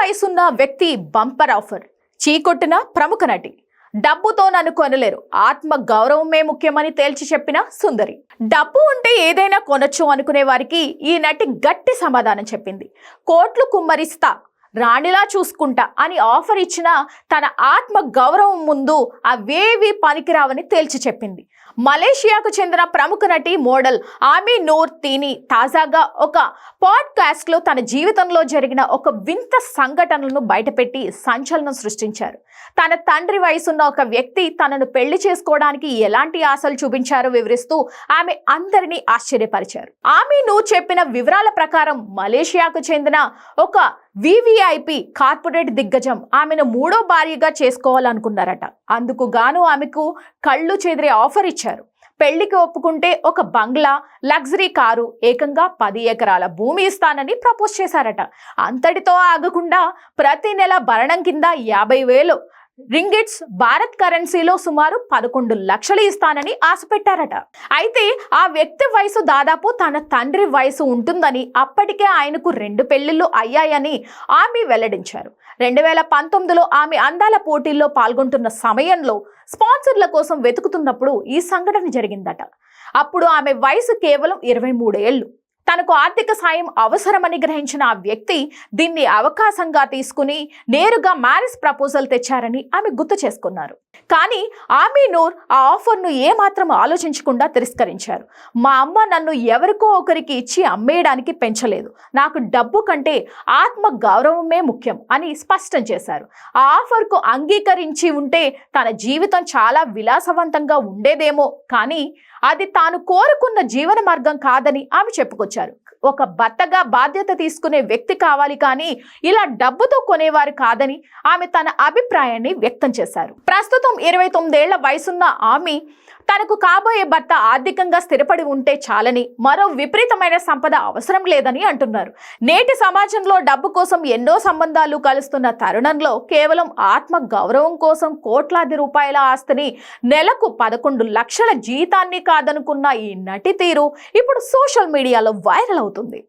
వయసున్న వ్యక్తి bumper offer. చీకొట్టిన ప్రముఖ నటి. డబ్బుతో నన్ను కొనలేరు, ఆత్మ గౌరవమే ముఖ్యమని తేల్చి చెప్పిన సుందరి. డబ్బు ఉంటే ఏదైనా కొనొచ్చు అనుకునే వారికి ఈ నటి గట్టి సమాధానం చెప్పింది. కోట్లు కుమ్మరిస్తా, రాణిలా చూసుకుంటా అని ఆఫర్ ఇచ్చిన తన ఆత్మ గౌరవం ముందు అవేవి పనికిరావని తేల్చి చెప్పింది. మలేషియాకు చెందిన ప్రముఖ నటి మోడల్ ఆమీ నూర్ తీని తాజాగా ఒక పాడ్కాస్ట్ లో తన జీవితంలో జరిగిన ఒక వింత సంఘటనలను బయటపెట్టి సంచలనం సృష్టించారు. తన తండ్రి వయసున్న ఒక వ్యక్తి తనను పెళ్లి చేసుకోవడానికి ఎలాంటి ఆశలు చూపించారో వివరిస్తూ ఆమె అందరినీ ఆశ్చర్యపరిచారు. ఆమీ నూర్ చెప్పిన వివరాల ప్రకారం మలేషియాకు చెందిన ఒక వివిఐపి కార్పొరేట్ దిగ్గజం ఆమెను మూడో భార్యగా చేసుకోవాలనుకున్నారట. అందుకు గాను ఆమెకు కళ్ళు చెదిరే ఆఫర్ ఇచ్చారు. పెళ్లికి ఒప్పుకుంటే ఒక బంగ్లా, లగ్జరీ కారు, ఏకంగా 10 ఎకరాల భూమి ఇస్తానని ప్రపోజ్ చేశారట. అంతటితో ఆగకుండా ప్రతి నెల భరణం కింద 50,000 రింగిట్స్, భారత్ కరెన్సీలో సుమారు 11 లక్షలు ఇస్తానని ఆశ పెట్టారట. అయితే ఆ వ్యక్తి వయసు దాదాపు తన తండ్రి వయసు ఉంటుందని, అప్పటికే ఆయనకు 2 పెళ్లిళ్లు అయ్యాయని ఆమె వెల్లడించారు. 2019లో ఆమె అందాల పోటీల్లో పాల్గొంటున్న సమయంలో స్పాన్సర్ల కోసం వెతుకుతున్నప్పుడు ఈ సంఘటన జరిగిందట. అప్పుడు ఆమె వయసు కేవలం 23 ఏళ్లు. తనకు ఆర్థిక సాయం అవసరమని గ్రహించిన ఆ వ్యక్తి దీన్ని అవకాశంగా తీసుకుని నేరుగా మ్యారేజ్ ప్రపోజల్ తెచ్చారని ఆమె గుర్తు చేసుకున్నారు. కానీ ఆమీ నూర్ ఆ ఆఫర్ను ఏమాత్రం ఆలోచించకుండా తిరస్కరించారు. మా అమ్మ నన్ను ఎవరికో ఒకరికి ఇచ్చి అమ్మేయడానికి పెంచలేదు, నాకు డబ్బు కంటే ఆత్మ గౌరవమే ముఖ్యం అని స్పష్టం చేశారు. ఆ ఆఫర్కు అంగీకరించి ఉంటే తన జీవితం చాలా విలాసవంతంగా ఉండేదేమో, కానీ అది తాను కోరుకున్న జీవన మార్గం కాదని ఆమె చెప్పుకొచ్చారు. ఒక భర్తగా బాధ్యత తీసుకునే వ్యక్తి కావాలి, కానీ ఇలా డబ్బుతో కొనేవారు కాదని ఆమె తన అభిప్రాయాన్ని వ్యక్తం చేశారు. ప్రస్తుతం 29 ఏళ్ల వయసున్న ఆమె తనకు కాబోయే భర్త ఆర్థికంగా స్థిరపడి ఉంటే చాలని, మరో విపరీతమైన సంపద అవసరం లేదని అంటున్నారు. నేటి సమాజంలో డబ్బు కోసం ఎన్నో సంబంధాలు కలుస్తున్న తరుణంలో కేవలం ఆత్మ గౌరవం కోసం కోట్లాది రూపాయల ఆస్తిని, నెలకు 11 లక్షల జీతాన్ని కాదనుకున్న ఈ నటి తీరు ఇప్పుడు సోషల్ మీడియాలో వైరల్ అవుతుంది.